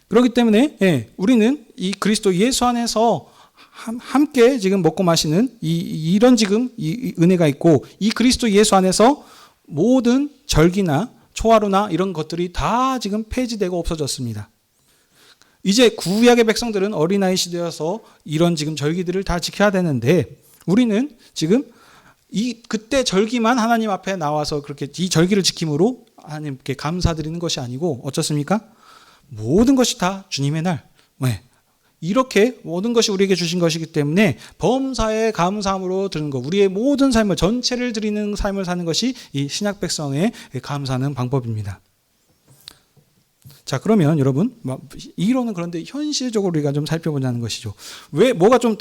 그렇기 때문에 우리는 이 그리스도 예수 안에서 함께 지금 먹고 마시는 이런 지금 이 은혜가 있고, 이 그리스도 예수 안에서 모든 절기나 초하루나 이런 것들이 다 지금 폐지되고 없어졌습니다. 이제 구약의 백성들은 어린아이 시대여서 이런 지금 절기들을 다 지켜야 되는데, 우리는 지금 그때 절기만 하나님 앞에 나와서 그렇게 이 절기를 지킴으로 하나님께 감사드리는 것이 아니고 어떻습니까? 모든 것이 다 주님의 날, 이렇게 모든 것이 우리에게 주신 것이기 때문에 범사에 감사함으로 드리는 것, 우리의 모든 삶을 전체를 드리는 삶을 사는 것이 이 신약 백성의 감사하는 방법입니다. 자, 그러면 여러분, 이론은 그런데 현실적으로 우리가 좀 살펴보자는 것이죠. 왜, 뭐가 좀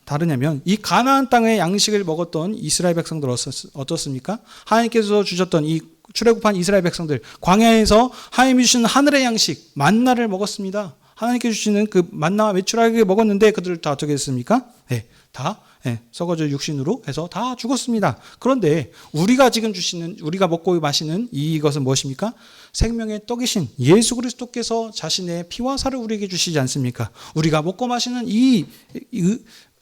다르냐면, 이 가나안 땅의 양식을 먹었던 이스라엘 백성들 어떻습니까? 하나님께서 주셨던 이 출애굽한 이스라엘 백성들, 광야에서 하나님이 주시는 하늘의 양식, 만나를 먹었습니다. 하나님께 주시는 그 만나와 메추라기를 먹었는데 그들을 다 어떻게 했습니까? 다 썩어져 육신으로 해서 다 죽었습니다. 그런데 우리가 지금 주시는, 우리가 먹고 마시는 이것은 무엇입니까? 생명의 떡이신 예수 그리스도께서 자신의 피와 살을 우리에게 주시지 않습니까? 우리가 먹고 마시는 이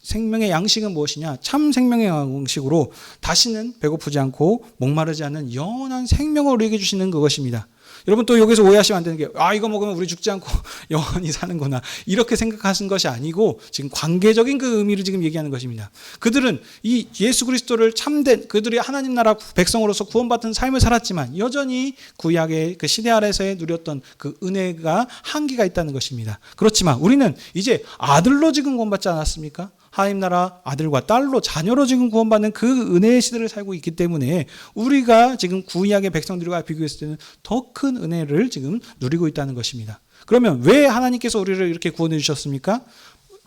생명의 양식은 무엇이냐? 참 생명의 양식으로 다시는 배고프지 않고 목마르지 않는 영원한 생명을 우리에게 주시는 그것입니다. 여러분, 또 여기서 오해하시면 안 되는 게, 이거 먹으면 우리 죽지 않고 영원히 사는구나, 이렇게 생각하신 것이 아니고 지금 관계적인 그 의미를 지금 얘기하는 것입니다. 그들은 이 예수 그리스도를 참된, 그들이 하나님 나라 백성으로서 구원받은 삶을 살았지만 여전히 구약의 그 시대 아래서의 누렸던 그 은혜가 한계가 있다는 것입니다. 그렇지만 우리는 이제 아들로 지금 구원받지 않았습니까? 하나님 나라 아들과 딸로, 자녀로 지금 구원받는 그 은혜의 시대를 살고 있기 때문에 우리가 지금 구약의 백성들과 비교했을 때는 더 큰 은혜를 지금 누리고 있다는 것입니다. 그러면 왜 하나님께서 우리를 이렇게 구원해 주셨습니까?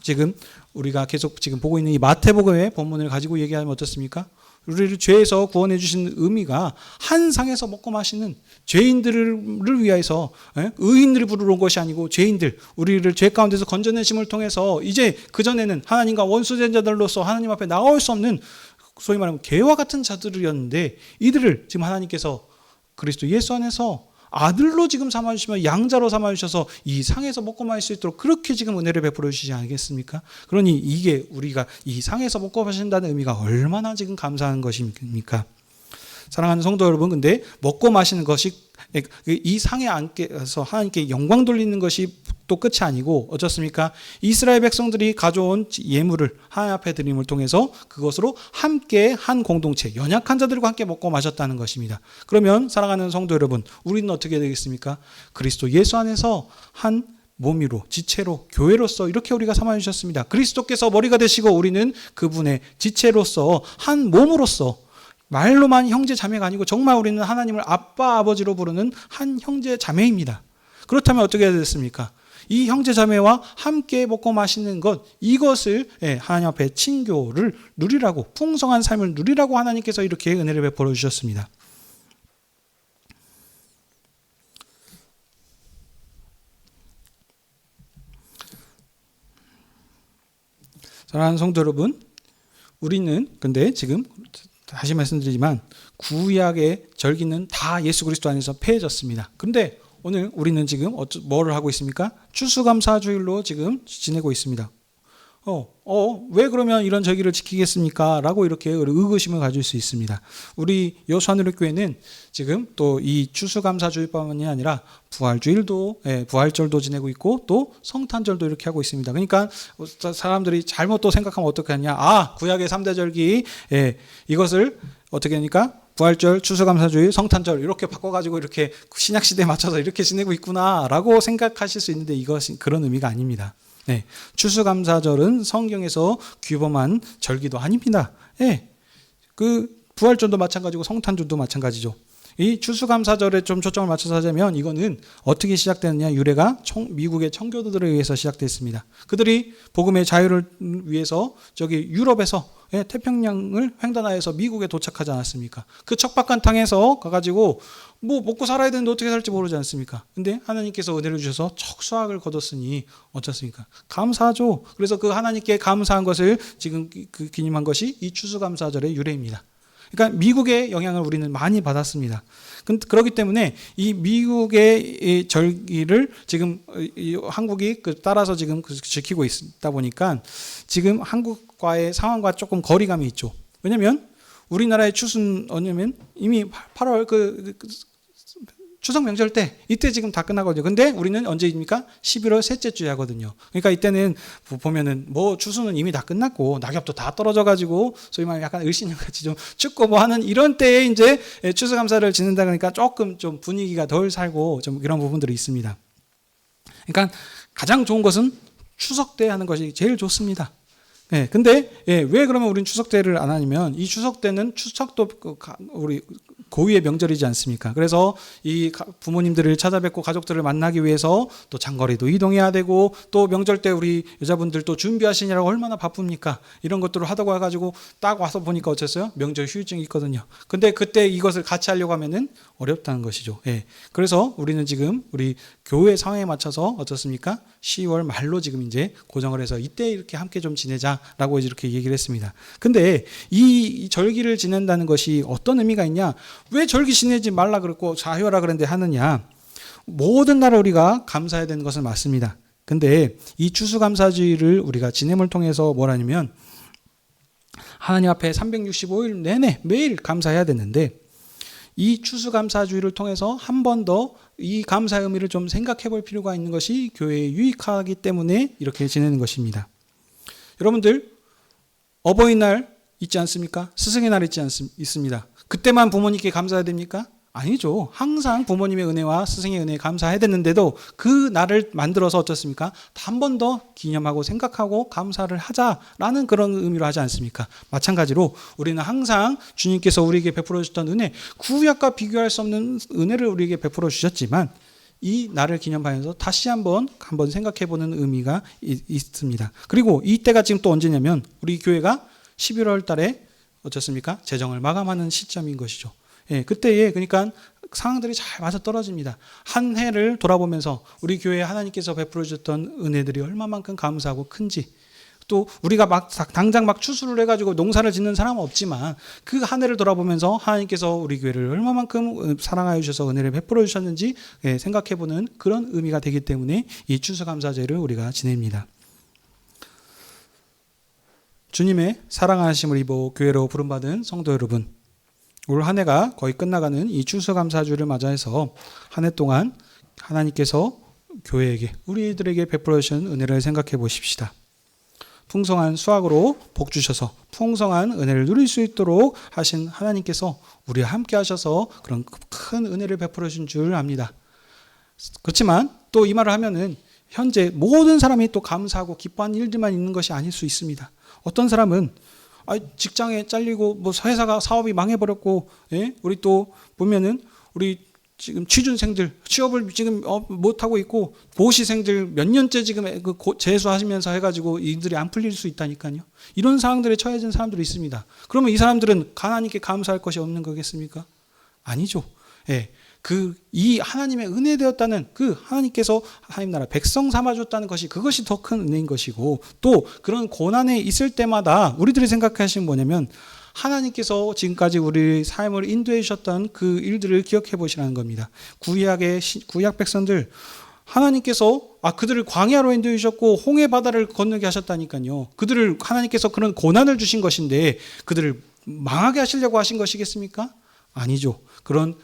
지금 우리가 계속 지금 보고 있는 이 마태복음의 본문을 가지고 얘기하면 어떻습니까? 우리를 죄에서 구원해 주시는 의미가 한 상에서 먹고 마시는 죄인들을 위해서 의인들을 부르러 온 것이 아니고 죄인들, 우리를 죄 가운데서 건져내심을 통해서 이제 그전에는 하나님과 원수된 자들로서 하나님 앞에 나올 수 없는 소위 말하면 개와 같은 자들이었는데 이들을 지금 하나님께서 그리스도 예수 안에서 아들로 지금 삼아주시면 양자로 삼아주셔서 이 상에서 먹고 마실 수 있도록 그렇게 지금 은혜를 베풀어 주시지 않겠습니까? 그러니 이게 우리가 이 상에서 먹고 마신다는 의미가 얼마나 지금 감사한 것입니까? 사랑하는 성도 여러분, 근데 먹고 마시는 것이 이 상에 앉게서 하나님께 영광 돌리는 것이 또 끝이 아니고 어떻습니까? 이스라엘 백성들이 가져온 예물을 하나님 앞에 드림을 통해서 그것으로 함께 한 공동체, 연약한 자들과 함께 먹고 마셨다는 것입니다. 그러면 사랑하는 성도 여러분, 우리는 어떻게 되겠습니까? 그리스도 예수 안에서 한 몸이로, 지체로, 교회로서 이렇게 우리가 삼아주셨습니다. 그리스도께서 머리가 되시고 우리는 그분의 지체로서 한 몸으로서 말로만 형제 자매가 아니고 정말 우리는 하나님을 아빠 아버지로 부르는 한 형제 자매입니다. 그렇다면 어떻게 해야 됐습니까? 이 형제 자매와 함께 먹고 마시는 것, 이것을 하나님 앞에 친교를 누리라고, 풍성한 삶을 누리라고 하나님께서 이렇게 은혜를 베풀어 주셨습니다. 사랑하는 성도 여러분, 우리는 근데 지금 다시 말씀드리지만 구약의 절기는 다 예수 그리스도 안에서 폐해졌습니다. 그런데 오늘 우리는 지금 뭐를 하고 있습니까? 추수감사주일로 지금 지내고 있습니다. 왜 그러면 이런 절기를 지키겠습니까? 라고 이렇게 의구심을 가질 수 있습니다. 우리 여수하늘교회는 지금 또 이 추수감사주일뿐만이 아니라 부활주일도, 부활절도 지내고 있고 또 성탄절도 이렇게 하고 있습니다. 그러니까 사람들이 잘못 또 생각하면 어떻게 하냐? 구약의 3대 절기, 이것을 어떻게 하니까? 부활절, 추수감사주일, 성탄절 이렇게 바꿔가지고 이렇게 신약시대에 맞춰서 이렇게 지내고 있구나라고 생각하실 수 있는데 이것은 그런 의미가 아닙니다. 추수감사절은 성경에서 규범한 절기도 아닙니다. 그 부활절도 마찬가지고 성탄절도 마찬가지죠. 이 추수감사절에 좀 초점을 맞춰서 하자면 이거는 어떻게 시작되느냐, 유래가 미국의 청교도들에 의해서 시작됐습니다. 그들이 복음의 자유를 위해서 저기 유럽에서 태평양을 횡단하여서 미국에 도착하지 않았습니까? 그 척박한 땅에서 가가지고 뭐 먹고 살아야 되는데 어떻게 살지 모르지 않습니까? 근데 하나님께서 은혜를 주셔서 척수학을 거뒀으니 어쩌습니까? 감사하죠. 그래서 그 하나님께 감사한 것을 지금 기념한 것이 이 추수감사절의 유래입니다. 그러니까 미국의 영향을 우리는 많이 받았습니다. 그렇기 때문에 이 미국의 절기를 지금 한국이 따라서 지금 지키고 있다 보니까 지금 한국과의 상황과 조금 거리감이 있죠. 왜냐하면 우리나라의 추수는 뭐냐면 이미 8월 추석 명절 때 이때 지금 다 끝나거든요. 근데 우리는 언제입니까? 11월 셋째 주에 하거든요. 그러니까 이때는 보면은 뭐 추수는 이미 다 끝났고 낙엽도 다 떨어져 가지고 소위 말하면 약간 을씨년 같이 좀 춥고 뭐 하는 이런 때에 이제 추수감사를 지낸다 그러니까 조금 좀 분위기가 덜 살고 좀 이런 부분들이 있습니다. 그러니까 가장 좋은 것은 추석 때 하는 것이 제일 좋습니다. 근데 왜 그러면 우리는 추석 때를 안 하냐면 이 추석 때는 추석도 우리 고유의 명절이지 않습니까? 그래서 이 부모님들을 찾아뵙고 가족들을 만나기 위해서 또 장거리도 이동해야 되고 또 명절 때 우리 여자분들 또 준비하시느라고 얼마나 바쁩니까? 이런 것들을 하다고 해가지고 딱 와서 보니까 어쨌어요? 명절 휴일증이 있거든요. 근데 그때 이것을 같이 하려고 하면은 어렵다는 것이죠. 그래서 우리는 지금 우리 교회 상황에 맞춰서 어떻습니까? 10월 말로 지금 이제 고정을 해서 이때 이렇게 함께 좀 지내자라고 이렇게 얘기를 했습니다. 근데 이 절기를 지낸다는 것이 어떤 의미가 있냐? 왜 절기 지내지 말라 그랬고 자유하라 그랬는데 하느냐? 모든 날 우리가 감사해야 되는 것은 맞습니다. 근데 이 추수감사주의를 우리가 지냄을 통해서 뭐라냐면 하나님 앞에 365일 내내 매일 감사해야 되는데 이 추수감사주의를 통해서 한 번 더 이 감사의 의미를 좀 생각해 볼 필요가 있는 것이 교회에 유익하기 때문에 이렇게 지내는 것입니다. 여러분들 어버이날 있지 않습니까? 스승의 날 있습니다. 그때만 부모님께 감사해야 됩니까? 아니죠. 항상 부모님의 은혜와 스승의 은혜에 감사해야 되는데도 그 날을 만들어서 어떻습니까? 한 번 더 기념하고 생각하고 감사를 하자라는 그런 의미로 하지 않습니까? 마찬가지로 우리는 항상 주님께서 우리에게 베풀어 주셨던 은혜, 구약과 비교할 수 없는 은혜를 우리에게 베풀어 주셨지만 이 날을 기념하면서 다시 한번 생각해 보는 의미가 있습니다. 그리고 이때가 지금 또 언제냐면 우리 교회가 11월 달에 어떻습니까? 재정을 마감하는 시점인 것이죠. 예, 그때에 그러니까 상황들이 잘 맞아 떨어집니다. 한 해를 돌아보면서 우리 교회에 하나님께서 베풀어 주셨던 은혜들이 얼마만큼 감사하고 큰지, 또 우리가 당장 추수를 해가지고 농사를 짓는 사람은 없지만 그 한 해를 돌아보면서 하나님께서 우리 교회를 얼마만큼 사랑하여 주셔서 은혜를 베풀어 주셨는지 생각해보는 그런 의미가 되기 때문에 이 추수감사제를 우리가 지냅니다. 주님의 사랑하심을 입어 교회로 부름받은 성도 여러분, 올 한 해가 거의 끝나가는 이 추수감사주를 맞아서 한 해 동안 하나님께서 교회에게, 우리들에게 베풀어 주신 은혜를 생각해 보십시다. 풍성한 수확으로 복 주셔서 풍성한 은혜를 누릴 수 있도록 하신 하나님께서 우리와 함께 하셔서 그런 큰 은혜를 베풀어 주신 줄 압니다. 그렇지만 또 이 말을 하면은 현재 모든 사람이 또 감사하고 기뻐하는 일들만 있는 것이 아닐 수 있습니다. 어떤 사람은 직장에 잘리고 회사가 사업이 망해버렸고, 예? 우리 또 보면은 우리 지금 취준생들 취업을 지금 못하고 있고 보시생들 몇 년째 지금 재수하시면서 해가지고 이들이 안 풀릴 수 있다니까요. 이런 상황들에 처해진 사람들이 있습니다. 그러면 이 사람들은 하나님께 감사할 것이 없는 거겠습니까? 아니죠. 예. 이 하나님의 은혜 되었다는 하나님께서 하나님 나라 백성 삼아줬다는 것이, 그것이 더 큰 은혜인 것이고, 또 그런 고난에 있을 때마다 우리들이 생각하시는 뭐냐면 하나님께서 지금까지 우리 삶을 인도해 주셨던 그 일들을 기억해 보시라는 겁니다. 구약 백성들, 하나님께서 그들을 광야로 인도해 주셨고 홍해 바다를 건너게 하셨다니까요. 그들을 하나님께서 그런 고난을 주신 것인데 그들을 망하게 하시려고 하신 것이겠습니까? 아니죠. 그런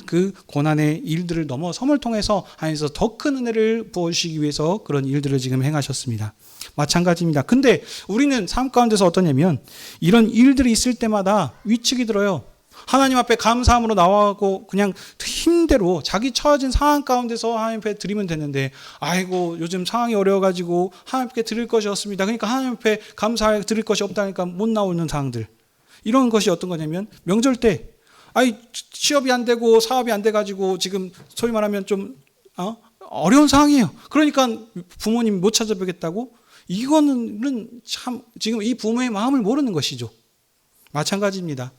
그 고난의 일들을 넘어섬을 통해서 하나님께서 더 큰 은혜를 부어주시기 위해서 그런 일들을 지금 행하셨습니다. 마찬가지입니다. 근데 우리는 삶 가운데서 어떠냐면 이런 일들이 있을 때마다 위축이 들어요. 하나님 앞에 감사함으로 나와고 그냥 힘대로 자기 처해진 상황 가운데서 하나님 앞에 드리면 되는데, 아이고 요즘 상황이 어려워가지고 하나님께 드릴 것이 없습니다. 그러니까 하나님 앞에 감사해 드릴 것이 없다니까 못 나오는 상황들. 이런 것이 어떤 거냐면 명절 때 취업이 안 되고 사업이 안 돼가지고 지금 소위 말하면 좀 어려운 상황이에요. 그러니까 부모님 못 찾아뵙겠다고? 이거는 참 지금 이 부모의 마음을 모르는 것이죠. 마찬가지입니다.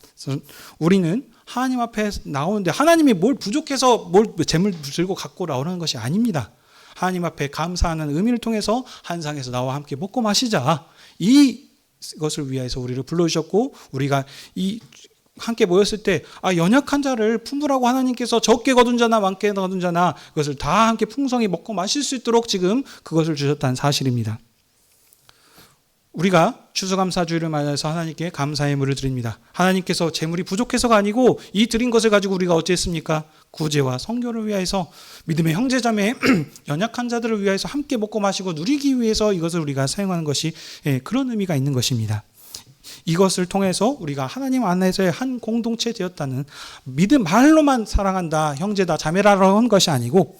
우리는 하나님 앞에 나오는데 하나님이 뭘 부족해서 뭘 재물 들고 갖고 나오는 것이 아닙니다. 하나님 앞에 감사하는 의미를 통해서 한상에서 나와 함께 먹고 마시자, 이것을 위해서 우리를 불러주셨고, 우리가 함께 모였을 때 연약한 자를 품으라고 하나님께서 적게 거둔 자나 많게 거둔 자나 그것을 다 함께 풍성히 먹고 마실 수 있도록 지금 그것을 주셨다는 사실입니다. 우리가 추수감사주의를 맞아서 하나님께 감사의 물을 드립니다. 하나님께서 재물이 부족해서가 아니고 이 드린 것을 가지고 우리가 어찌했습니까? 구제와 선교를 위해서, 믿음의 형제자매 연약한 자들을 위해서 함께 먹고 마시고 누리기 위해서 이것을 우리가 사용하는 것이 그런 의미가 있는 것입니다. 이것을 통해서 우리가 하나님 안에서의 한 공동체 되었다는, 믿음 말로만 사랑한다, 형제다, 자매라고 하는 것이 아니고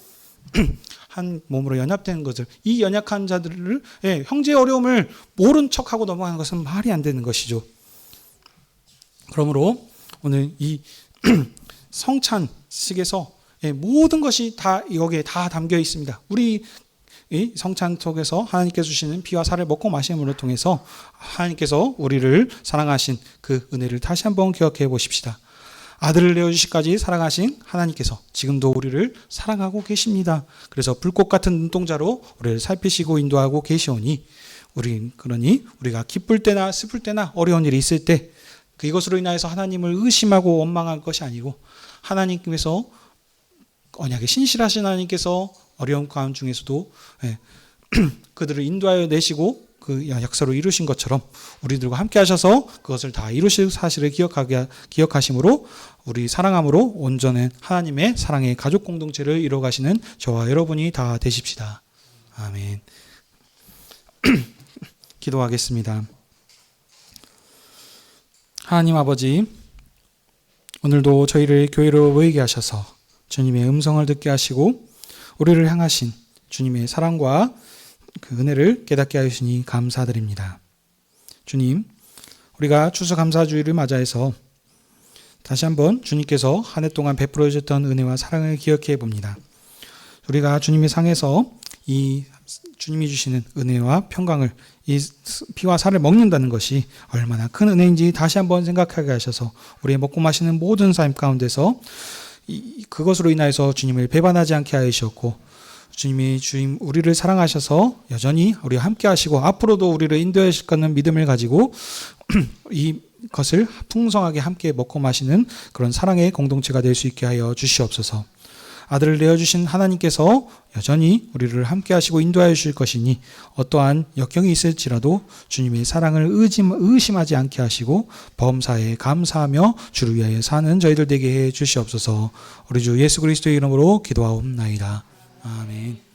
한 몸으로 연합되는 것을, 이 연약한 자들을 형제의 어려움을 모른 척하고 넘어가는 것은 말이 안 되는 것이죠. 그러므로 오늘 이 성찬식에서 모든 것이 다 여기에 다 담겨 있습니다. 우리 이 성찬 속에서 하나님께서 주시는 피와 살을 먹고 마심으로 통해서 하나님께서 우리를 사랑하신 그 은혜를 다시 한번 기억해 보십시다. 아들을 내어주시기까지 사랑하신 하나님께서 지금도 우리를 사랑하고 계십니다. 그래서 불꽃 같은 눈동자로 우리를 살피시고 인도하고 계시오니, 그러니 우리가 기쁠 때나 슬플 때나 어려운 일이 있을 때 이것으로 인하여서 하나님을 의심하고 원망할 것이 아니고, 하나님께서 언약에 신실하신 하나님께서 어려운 가운 중에서도 그들을 인도하여 내시고 그 약속을 이루신 것처럼 우리들과 함께 하셔서 그것을 다 이루실 사실을 기억하심으로 우리 사랑함으로 온전한 하나님의 사랑의 가족 공동체를 이루어가시는 저와 여러분이 다 되십시다. 아멘. 기도하겠습니다. 하나님 아버지, 오늘도 저희를 교회로 모이게 하셔서 주님의 음성을 듣게 하시고 우리를 향하신 주님의 사랑과 그 은혜를 깨닫게 하시니 감사드립니다. 주님, 우리가 추수감사주의를 맞아해서 다시 한번 주님께서 한 해 동안 베풀어 주셨던 은혜와 사랑을 기억해 봅니다. 우리가 주님의 상에서 이 주님이 주시는 은혜와 평강을, 이 피와 살을 먹는다는 것이 얼마나 큰 은혜인지 다시 한번 생각하게 하셔서 우리의 먹고 마시는 모든 삶 가운데서 그것으로 인하여서 주님을 배반하지 않게 하여 주셨고, 주님이 우리를 사랑하셔서 여전히 우리와 함께 하시고 앞으로도 우리를 인도해 주실 거는 믿음을 가지고 이것을 풍성하게 함께 먹고 마시는 그런 사랑의 공동체가 될 수 있게 하여 주시옵소서. 아들을 내어주신 하나님께서 여전히 우리를 함께 하시고 인도하여 주실 것이니 어떠한 역경이 있을지라도 주님의 사랑을 의심하지 않게 하시고 범사에 감사하며 주를 위하여 사는 저희들 되게 해 주시옵소서. 우리 주 예수 그리스도의 이름으로 기도하옵나이다. 아멘.